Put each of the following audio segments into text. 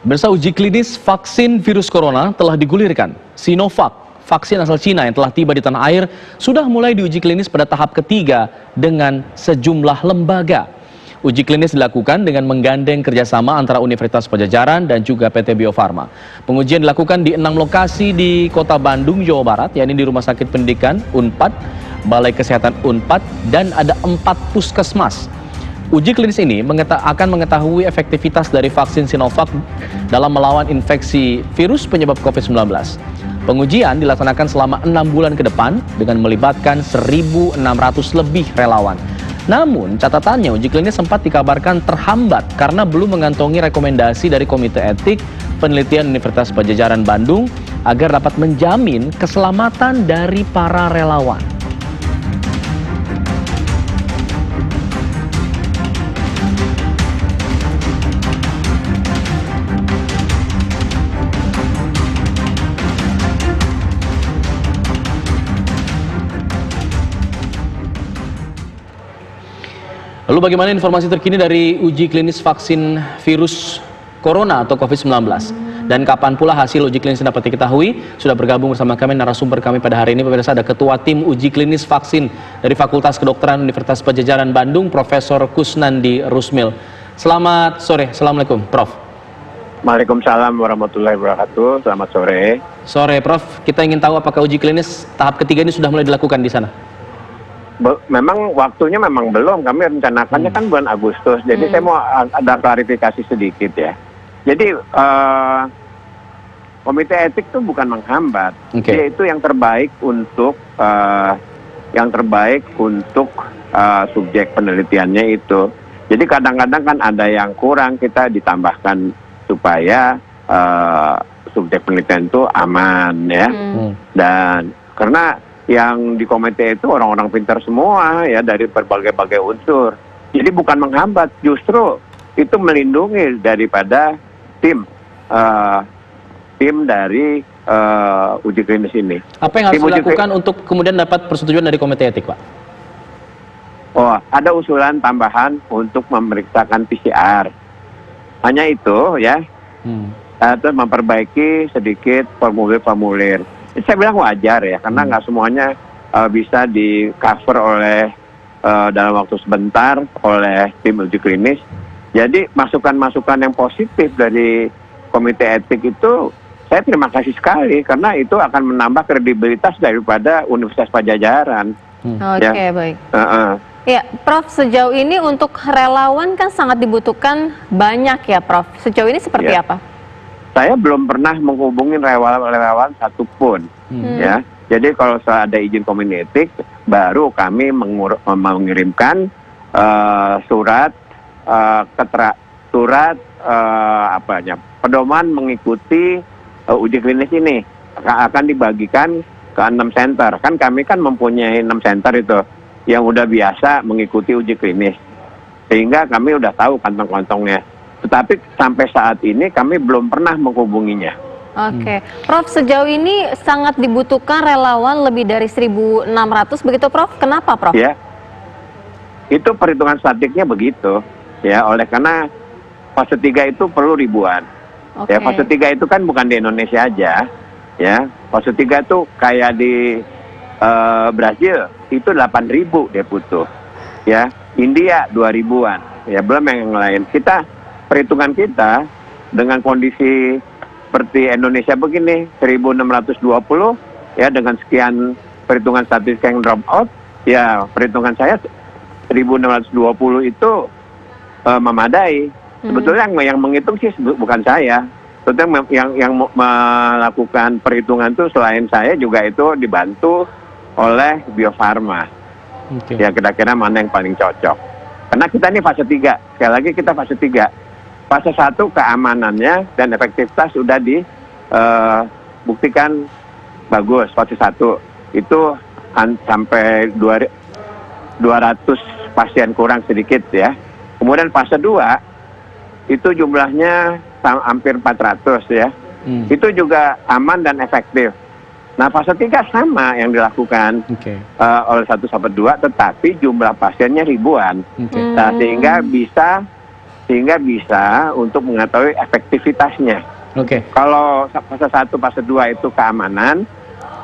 Pemirsa, uji klinis vaksin virus corona telah digulirkan. Sinovac, vaksin asal Cina yang telah tiba di tanah air, sudah mulai diuji klinis pada tahap ketiga dengan sejumlah lembaga. Uji klinis dilakukan dengan menggandeng kerjasama antara Universitas Padjadjaran dan juga PT Bio Farma. Pengujian dilakukan di 6 lokasi di Kota Bandung, Jawa Barat, yakni di Rumah Sakit Pendidikan Unpad, Balai Kesehatan Unpad, dan ada 4 puskesmas. Uji klinis ini akan mengetahui efektivitas dari vaksin Sinovac dalam melawan infeksi virus penyebab COVID-19. Pengujian dilaksanakan selama 6 bulan ke depan dengan melibatkan 1.600 lebih relawan. Namun, catatannya uji klinis sempat dikabarkan terhambat karena belum mengantongi rekomendasi dari Komite Etik Penelitian Universitas Padjadjaran Bandung agar dapat menjamin keselamatan dari para relawan. Lalu bagaimana informasi terkini dari uji klinis vaksin virus corona atau COVID-19? Dan kapan pula hasil uji klinis dapat diketahui? Sudah bergabung bersama kami narasumber kami pada hari ini, pemirsa, ada Ketua Tim Uji Klinis Vaksin dari Fakultas Kedokteran Universitas Padjadjaran Bandung, Profesor Kusnandi Rusmil. Selamat sore, Assalamualaikum, Prof. Waalaikumsalam warahmatullahi wabarakatuh, selamat sore. Sore, Prof. Kita ingin tahu apakah uji klinis tahap ketiga ini sudah mulai dilakukan di sana? Memang waktunya memang belum, kami rencanakannya kan bulan Agustus, jadi saya mau ada klarifikasi sedikit ya. Jadi Komite Etik itu bukan menghambat, dia itu yang terbaik untuk subjek penelitiannya itu. Jadi kadang-kadang kan ada yang kurang, kita ditambahkan supaya subjek penelitian itu aman ya. Dan karena yang di komite itu orang-orang pintar semua ya dari berbagai-bagai unsur. Jadi bukan menghambat, justru itu melindungi daripada tim dari uji klinis ini. Apa yang harus dilakukan untuk kemudian dapat persetujuan dari komite etik, Pak? Oh, ada usulan tambahan untuk memeriksakan PCR. Hanya itu ya. Terus memperbaiki sedikit formulir-formulir. Saya bilang wajar ya, karena nggak semuanya bisa di-cover oleh dalam waktu sebentar oleh tim uji klinis. Jadi masukan-masukan yang positif dari Komite Etik itu saya terima kasih sekali, karena itu akan menambah kredibilitas daripada Universitas Padjadjaran. Oke, baik. Ya, Prof, sejauh ini untuk relawan kan sangat dibutuhkan banyak ya, Prof. Sejauh ini seperti apa? Saya belum pernah menghubungin relawan satupun, ya. Jadi kalau ada izin Komite Etik, baru kami mengirimkan surat pedoman mengikuti uji klinis ini. Akan dibagikan ke 6 center. Kan kami kan mempunyai 6 center itu yang udah biasa mengikuti uji klinis, sehingga kami udah tahu kantong-kantongnya. Tetapi sampai saat ini kami belum pernah menghubunginya. Oke, Prof, sejauh ini sangat dibutuhkan relawan lebih dari 1.600, begitu, Prof? Kenapa, Prof? Ya, itu perhitungan statistiknya begitu. Ya, oleh karena fase 3 itu perlu ribuan. Ya, fase 3 itu kan bukan di Indonesia aja. Ya, fase 3 itu kayak di Brasil itu 8.000 dia butuh. Ya, India 2.000-an. Ya, belum yang lain. Perhitungan kita dengan kondisi seperti Indonesia begini, 1.620 ya, dengan sekian perhitungan statistik yang drop out, ya perhitungan saya 1.620 itu memadai. Sebetulnya yang menghitung sih bukan saya. Sebetulnya yang melakukan perhitungan itu selain saya juga itu dibantu oleh Bio Farma. Ya, kira-kira mana yang paling cocok. Karena kita ini fase 3, sekali lagi kita fase 3. Fase 1 keamanannya dan efektivitas sudah dibuktikan bagus. Fase 1 itu sampai 200 pasien kurang sedikit ya. Kemudian fase 2 itu jumlahnya hampir 400 ya. Itu juga aman dan efektif. Nah, fase 3 sama yang dilakukan oleh 1 sampai 2, tetapi jumlah pasiennya ribuan. Nah, sehingga bisa sehingga bisa untuk mengetahui efektivitasnya. Oke. Kalau fase 1, fase 2 itu keamanan,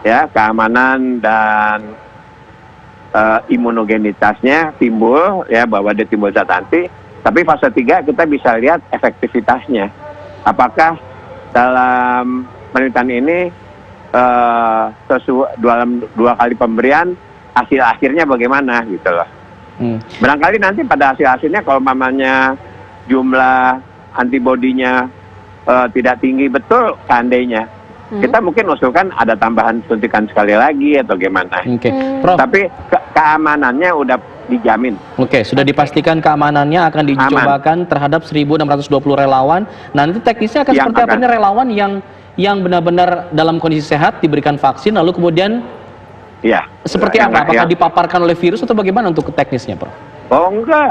ya keamanan dan imunogenitasnya timbul, ya bahwa dia timbul zat anti. Tapi fase 3 kita bisa lihat efektivitasnya. Apakah dalam penelitian ini dalam 2 kali pemberian hasil akhirnya bagaimana gitu loh. Barangkali nanti pada hasil-hasilnya kalau mamanya jumlah antibodinya tidak tinggi betul seandainya, kita mungkin usulkan ada tambahan suntikan sekali lagi atau gimana. Oke, Prof. Tapi keamanannya udah dijamin. Oke, sudah dipastikan keamanannya akan dicobakan terhadap 1.620 relawan. Nanti teknisnya akan seperti apa? Ini relawan yang benar-benar dalam kondisi sehat diberikan vaksin, lalu kemudian seperti apa? Apakah dipaparkan oleh virus atau bagaimana untuk teknisnya, Prof? Oh enggak,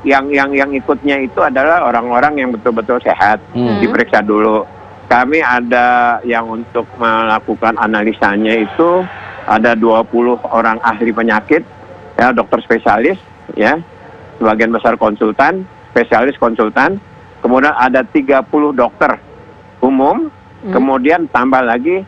yang ikutnya itu adalah orang-orang yang betul-betul sehat, diperiksa dulu. Kami ada yang untuk melakukan analisanya itu ada 20 orang ahli penyakit, ya dokter spesialis, ya sebagian besar konsultan, spesialis konsultan, kemudian ada 30 dokter umum, kemudian tambah lagi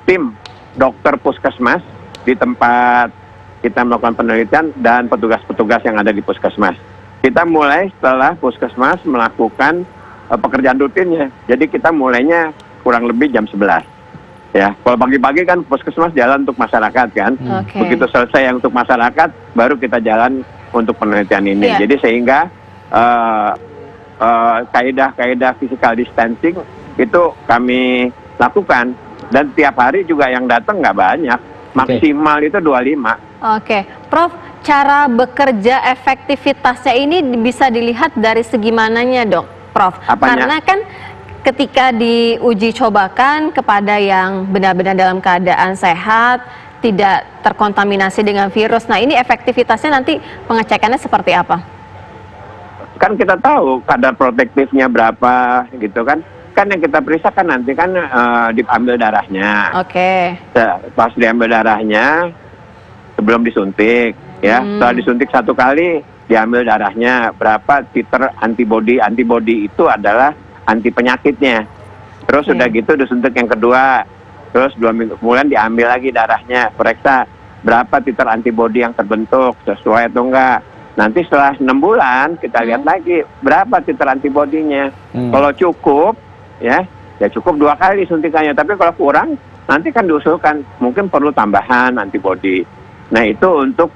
tim dokter puskesmas di tempat kita melakukan penelitian dan petugas-petugas yang ada di puskesmas. Kita mulai setelah puskesmas melakukan pekerjaan rutinnya. Jadi kita mulainya kurang lebih jam 11. Ya, kalau pagi-pagi kan puskesmas jalan untuk masyarakat kan. Begitu selesai yang untuk masyarakat, baru kita jalan untuk penelitian ini. Jadi sehingga kaidah-kaidah physical distancing itu kami lakukan. Dan tiap hari juga yang datang nggak banyak. Maksimal itu 25. Oke, Prof, cara bekerja efektivitasnya ini bisa dilihat dari segi mananya, Dok, Prof? Karena kan ketika diuji cobakan kepada yang benar-benar dalam keadaan sehat, tidak terkontaminasi dengan virus. Nah, ini efektivitasnya nanti pengecekannya seperti apa? Kan kita tahu kadar protektifnya berapa gitu kan. Kan yang kita periksa kan nanti kan diambil darahnya. Pas diambil darahnya sebelum disuntik, ya. Setelah disuntik 1 kali, diambil darahnya berapa titer antibodi itu adalah anti penyakitnya. Terus sudah gitu disuntik yang kedua, terus 2 minggu kemudian diambil lagi darahnya, periksa berapa titer antibodi yang terbentuk, sesuai atau enggak. Nanti setelah 6 bulan kita lihat lagi berapa titer antibodinya. Kalau cukup, ya cukup 2 kali suntikannya. Tapi kalau kurang, nanti kan diusulkan mungkin perlu tambahan antibodi. Nah itu untuk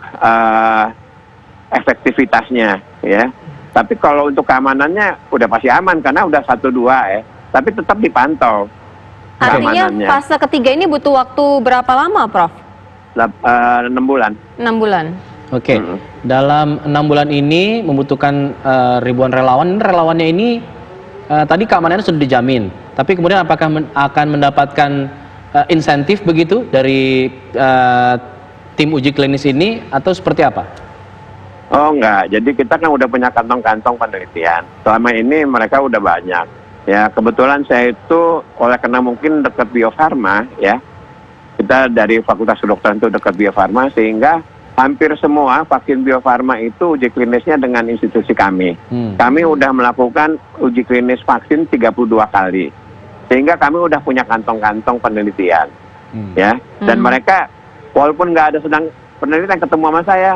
efektivitasnya, ya. Tapi kalau untuk keamanannya udah pasti aman karena udah 1-2 ya. Tapi tetap dipantau. Artinya fase ketiga ini butuh waktu berapa lama, Prof? 6 bulan. 6 bulan. Oke, dalam 6 bulan ini membutuhkan ribuan relawan. Relawannya ini tadi keamanannya sudah dijamin. Tapi kemudian apakah akan mendapatkan insentif begitu dari tim uji klinis ini atau seperti apa? Oh enggak, jadi kita kan udah punya kantong-kantong penelitian. Selama ini mereka udah banyak. Ya kebetulan saya itu karena mungkin dekat Bio Farma, ya. Kita dari Fakultas Kedokteran itu dekat Bio Farma, sehingga hampir semua vaksin Bio Farma itu uji klinisnya dengan institusi kami. Kami udah melakukan uji klinis vaksin 32 kali. Sehingga kami udah punya kantong-kantong penelitian. Ya, dan mereka walaupun nggak ada sedang penelitian ketemu sama saya,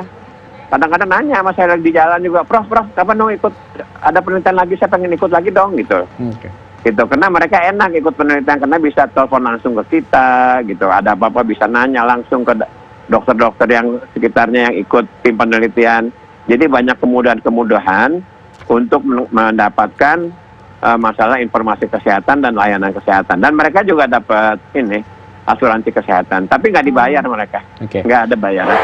kadang-kadang nanya sama saya lagi di jalan juga, Prof, kapan dong ikut, ada penelitian lagi, saya pengen ikut lagi dong, gitu. Gitu, karena mereka enak ikut penelitian, karena bisa telepon langsung ke kita, gitu, ada apa-apa bisa nanya langsung ke dokter-dokter yang sekitarnya yang ikut tim penelitian. Jadi banyak kemudahan-kemudahan untuk mendapatkan masalah informasi kesehatan dan layanan kesehatan. Dan mereka juga dapat asuransi kesehatan, tapi nggak dibayar mereka, nggak ada bayaran.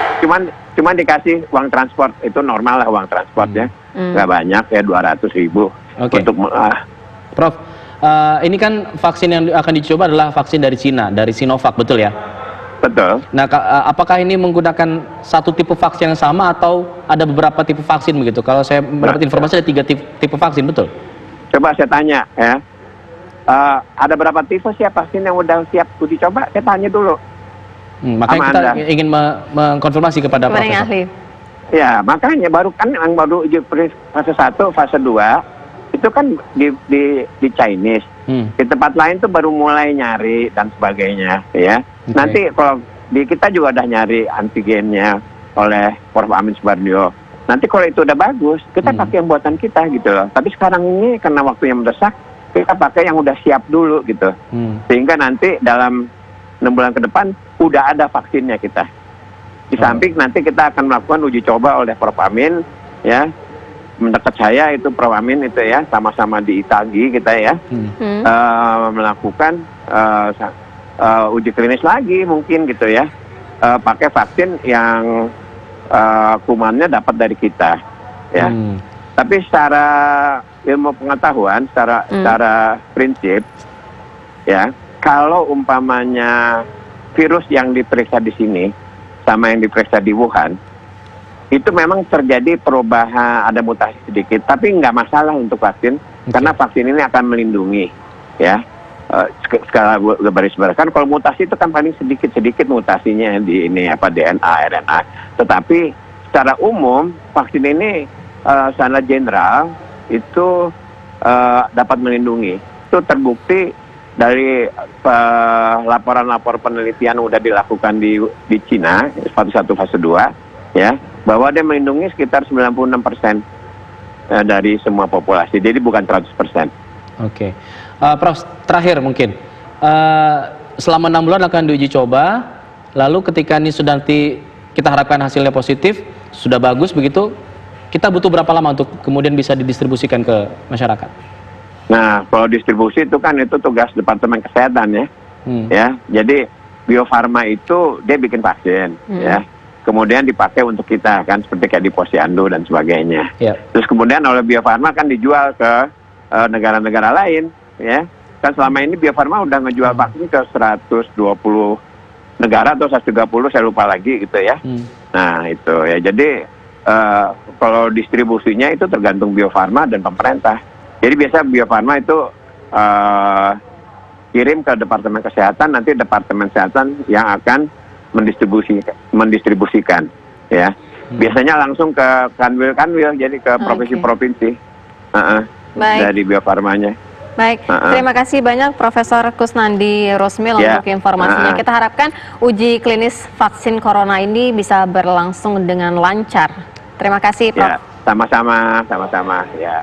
Cuman dikasih uang transport, itu normal lah uang transportnya, nggak banyak ya 200.000 untuk. Prof, ini kan vaksin yang akan dicoba adalah vaksin dari Cina, dari Sinovac, betul ya? Betul. Nah, apakah ini menggunakan satu tipe vaksin yang sama atau ada beberapa tipe vaksin begitu? Kalau saya mendapat informasi ada 3 tipe vaksin, betul? Coba saya tanya ya. Ada berapa tipe vaksin yang udah siap uji coba? Saya tanya dulu. Makanya kita ingin mengkonfirmasi kepada Profesor. Ahli. Ya, makanya baru kan yang baru uji klinis fase 1, fase 2 itu kan di Chinese. Di tempat lain tuh baru mulai nyari dan sebagainya, ya. Okay. Nanti kalau di kita juga udah nyari antigennya oleh Prof. Amin Subandrio. Nanti kalau itu udah bagus, kita pakai yang buatan kita gitu loh. Tapi sekarang ini karena waktu yang mendesak, kita pakai yang udah siap dulu gitu. Sehingga nanti dalam 6 bulan ke depan udah ada vaksinnya kita. Di samping nanti kita akan melakukan uji coba oleh Prof. Amin, ya. Mendekat saya itu Prof. Amin itu ya, sama-sama di Itagi kita ya, melakukan uji klinis lagi mungkin gitu ya, pakai vaksin yang kumannya dapat dari kita, ya. Tapi secara ilmu pengetahuan, secara prinsip, ya, kalau umpamanya virus yang diperiksa di sini sama yang diperiksa di Wuhan, itu memang terjadi perubahan, ada mutasi sedikit, tapi nggak masalah untuk vaksin, karena vaksin ini akan melindungi, ya, skala garis besar. Kan kalau mutasi itu kan paling sedikit mutasinya di ini DNA, RNA. Tetapi secara umum vaksin ini secara general itu dapat melindungi. Itu terbukti dari laporan-laporan penelitian yang sudah dilakukan di Cina, fase 1, fase 2, ya, bahwa dia melindungi sekitar 96% dari semua populasi, jadi bukan 100%. Oke. Prof, terakhir mungkin, selama 6 bulan akan diuji coba, lalu ketika ini sudah nanti kita harapkan hasilnya positif, sudah bagus begitu, kita butuh berapa lama untuk kemudian bisa didistribusikan ke masyarakat? Nah, kalau distribusi itu kan itu tugas Departemen Kesehatan ya, ya. Jadi Bio Farma itu dia bikin vaksin, ya. Kemudian dipakai untuk kita kan seperti kayak di Posyandu dan sebagainya. Terus kemudian oleh Bio Farma kan dijual ke negara-negara lain, ya. Kan selama ini Bio Farma udah ngejual vaksin ke 120 negara atau 130, saya lupa lagi gitu ya. Nah itu ya. Jadi kalau distribusinya itu tergantung Bio Farma dan pemerintah. Jadi biasa Bio Farma itu kirim ke Departemen Kesehatan, nanti Departemen Kesehatan yang akan mendistribusikan, ya. Biasanya langsung ke kanwil, jadi ke provinsi-provinsi dari Bio Farmanya. Baik, terima kasih banyak Profesor Kusnandi Rusmil untuk informasinya. Kita harapkan uji klinis vaksin corona ini bisa berlangsung dengan lancar. Terima kasih, Prof. Ya, sama-sama ya.